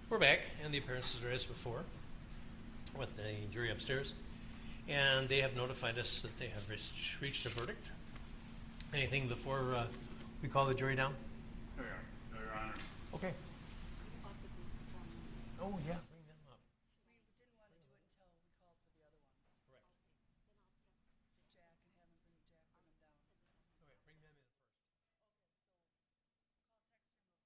We're back, and the appearances are as before with the jury upstairs. And they have notified us that they have reached a verdict. Anything before we call the jury down? No, Your Honor. Okay. Oh, yeah, bring them up. We didn't want to do it until we called for the other ones. Correct. Jack and have him bring Jack, bring them down. Okay, bring them in first. Call, text him real quick and bring them down. Yeah. And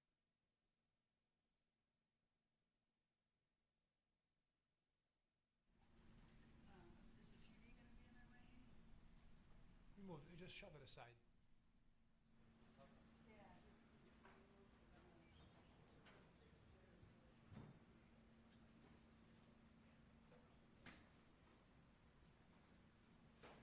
I'll set them up over there. Is the TV going to be in there, Wayne? Remove it, just shove it aside. Yeah, just the TV. Yeah, that's fine. I'm going to leave it 3 rows here. Yeah. That's your one.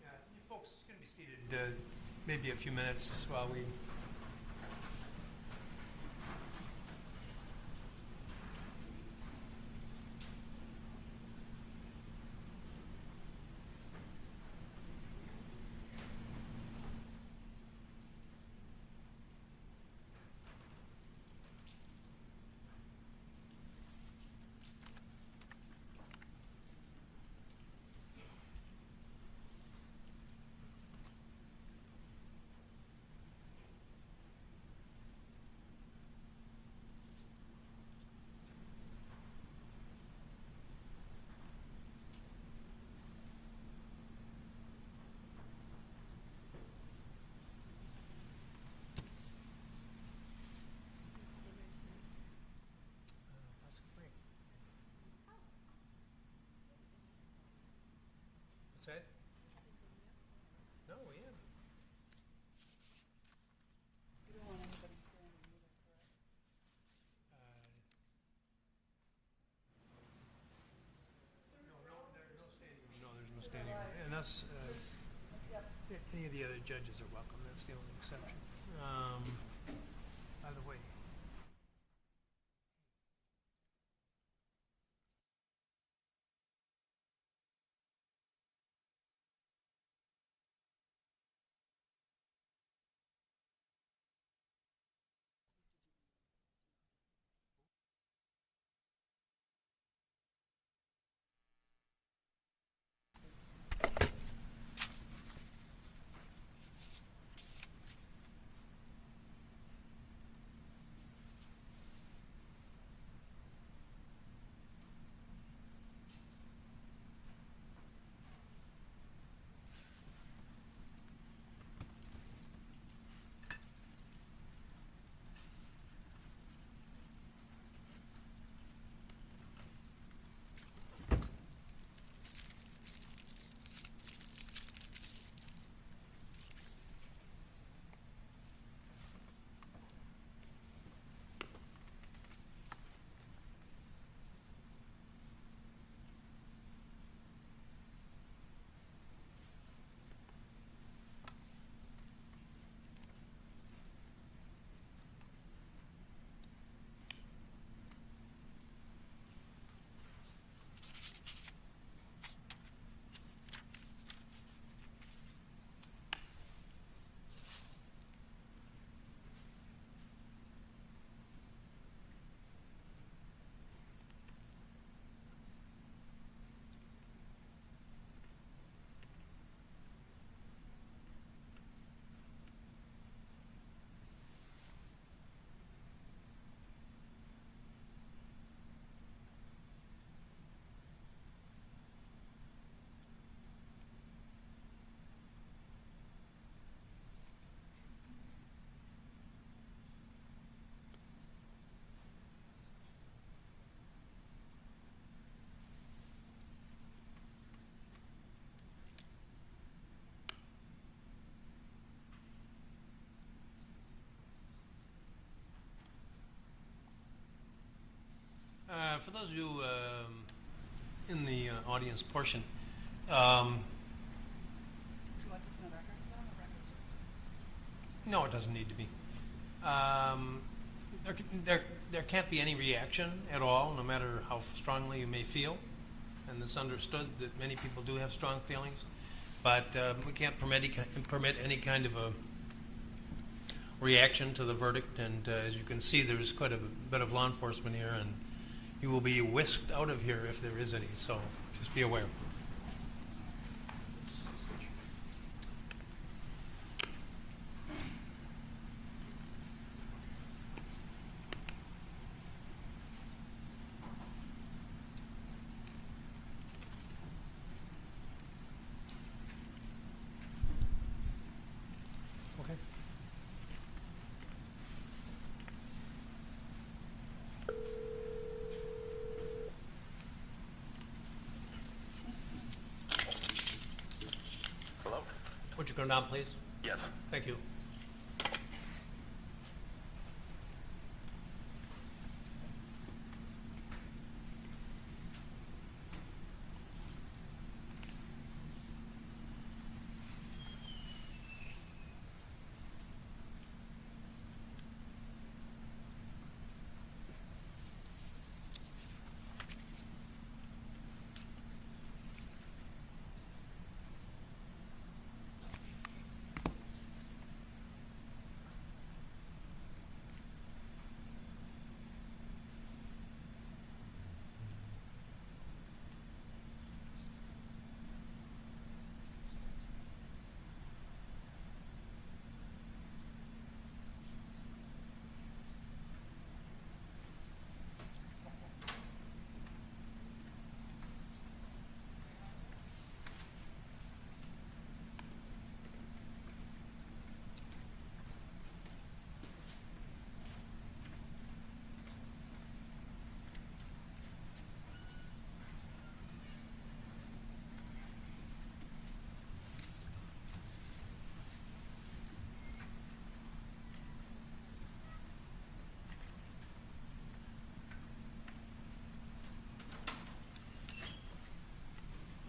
Yeah, you folks are going to be seated maybe a few minutes while we. That's great. What's that? No, we haven't. You don't want anybody standing either, correct? There's no standing room. No, there's no standing room. And that's, Yep. any of the other judges are welcome. That's the only exception. By the way, For those of you in the audience portion, Do you want this in the records, though, or records? no, it doesn't need to be. There can't be any reaction at all, no matter how strongly you may feel. And it's understood that many people do have strong feelings, but we can't permit any kind of a reaction to the verdict. And as you can see, there's quite a bit of law enforcement here, and you will be whisked out of here if there is any. So just be aware. Okay. Hello? Would you come down, please? Yes. Thank you.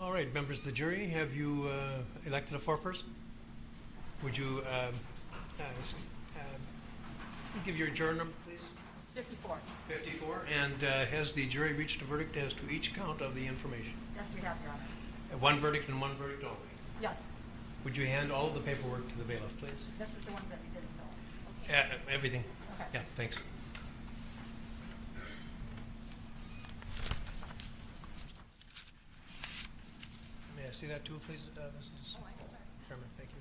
All right, members of the jury, have you elected a foreperson? Would you give your juror number, please? 54. 54. And has the jury reached a verdict as to each count of the information? Yes, we have, Your Honor. One verdict and one verdict only. Yes. Would you hand all of the paperwork to the bailiff, please? This is the ones that we didn't know. Okay. Everything. Okay. Yeah, thanks. May I see that too, please, Mrs. Oh, I'm sorry. Chairman? Thank you.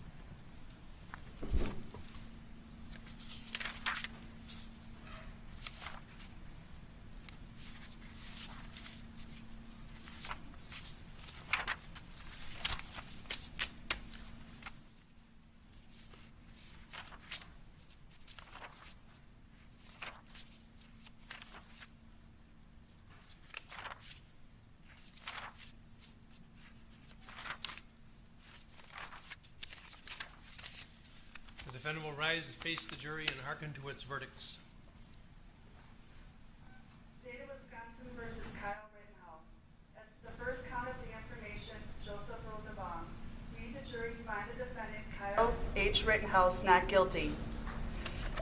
The defendant will rise and face the jury and hearken to its verdicts. State of Wisconsin versus Kyle Rittenhouse. As to the first count of the information, Joseph Rosenbaum. We, the jury, find the defendant Kyle H. Rittenhouse not guilty.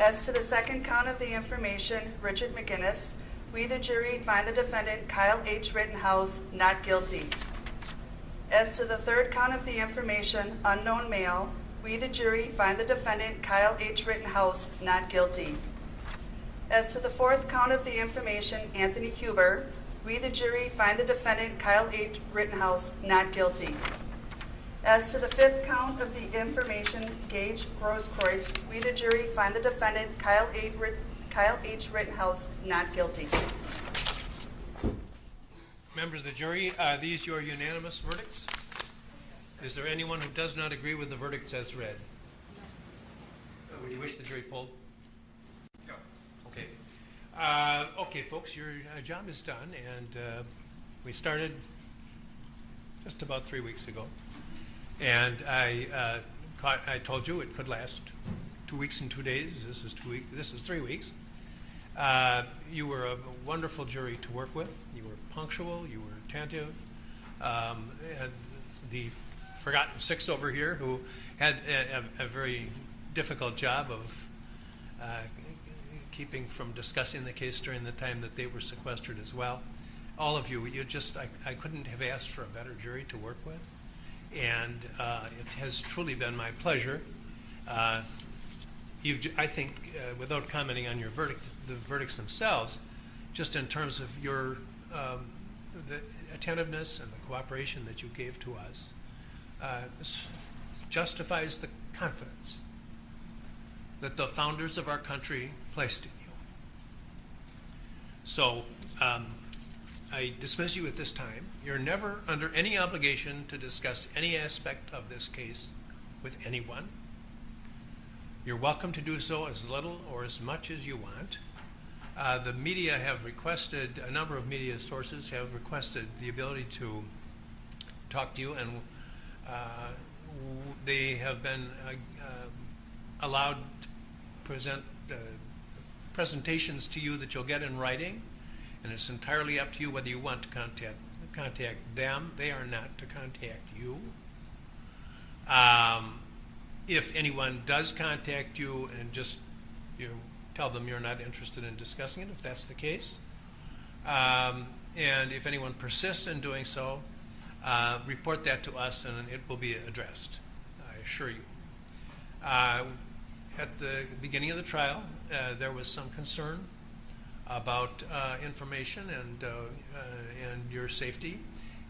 As to the second count of the information, Richard McGinnis. We, the jury, find the defendant Kyle H. Rittenhouse not guilty. As to the third count of the information, unknown male. We, the jury, find the defendant Kyle H. Rittenhouse not guilty. As to the fourth count of the information, Anthony Huber, we, the jury, find the defendant Kyle H. Rittenhouse not guilty. As to the fifth count of the information, Gage Grosskreutz, we, the jury, find the defendant Kyle H. Rittenhouse not guilty. Members of the jury, are these your unanimous verdicts? Is there anyone who does not agree with the verdicts as read? Would you wish the jury polled? No. Okay. Okay, folks, your job is done, and we started just about 3 weeks ago. And I told you it could last 2 weeks and 2 days. This is 3 weeks. You were a wonderful jury to work with. You were punctual. You were attentive. And the forgotten six over here who had a very difficult job of keeping from discussing the case during the time that they were sequestered as well. All of you, I couldn't have asked for a better jury to work with. And it has truly been my pleasure. I think, without commenting on your verdict, the verdicts themselves, just in terms of your the attentiveness and the cooperation that you gave to us, justifies the confidence that the founders of our country placed in you. So I dismiss you at this time. You're never under any obligation to discuss any aspect of this case with anyone. You're welcome to do so as little or as much as you want. The media have requested, a number of media sources have requested the ability to talk to you, and they have been allowed to present presentations to you that you'll get in writing, and it's entirely up to you whether you want to contact them. They are not to contact you. If anyone does contact you, and just tell them you're not interested in discussing it, if that's the case. And if anyone persists in doing so, report that to us and it will be addressed, I assure you. At the beginning of the trial, there was some concern about information and your safety,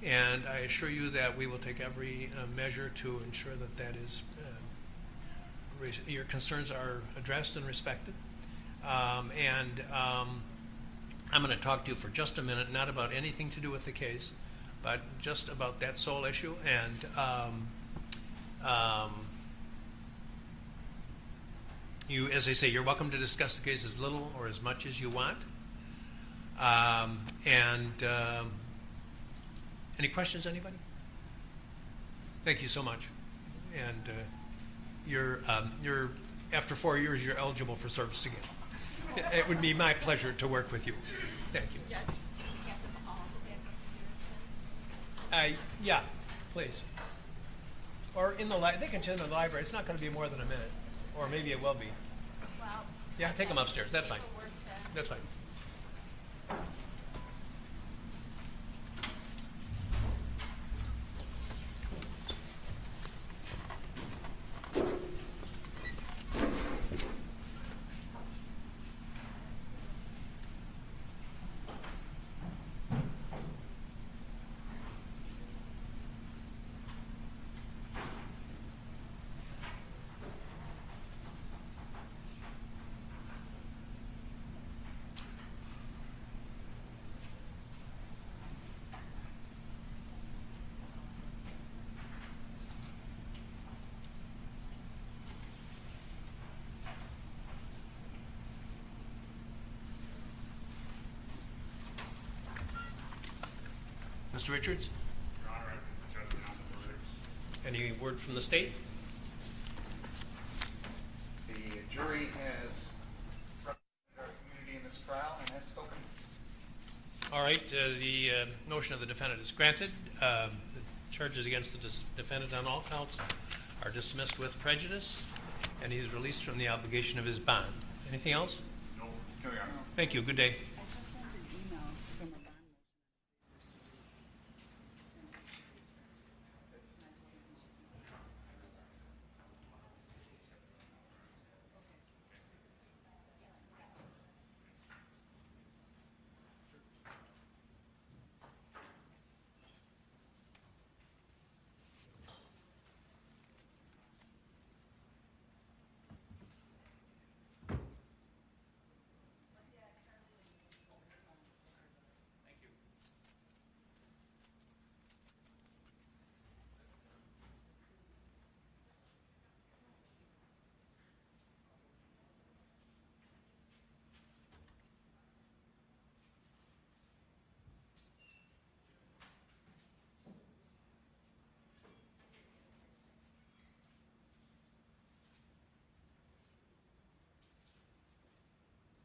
and I assure you that we will take every measure to ensure that that is your concerns are addressed and respected. I'm going to talk to you for just a minute, not about anything to do with the case, but just about that sole issue. And you, as I say, you're welcome to discuss the case as little or as much as you want. Any questions, anybody? Thank you so much. And you're after 4 years, you're eligible for service again. It would be my pleasure to work with you. Thank you. Judge, you have to all go back upstairs. Yeah, please. Or in the they can attend in the library. It's not going to be more than a minute, or maybe it will be. Well, Yeah, take them upstairs. That's fine. That's fine. Mr. Richards, Your Honor, I can judge on the verdicts. any word from the state? The jury has represented our community in this trial and has spoken. All right, the motion of the defendant is granted. The charges against the defendant on all counts are dismissed with prejudice, and he is released from the obligation of his bond. Anything else? No, Your Honor. Thank you. Good day.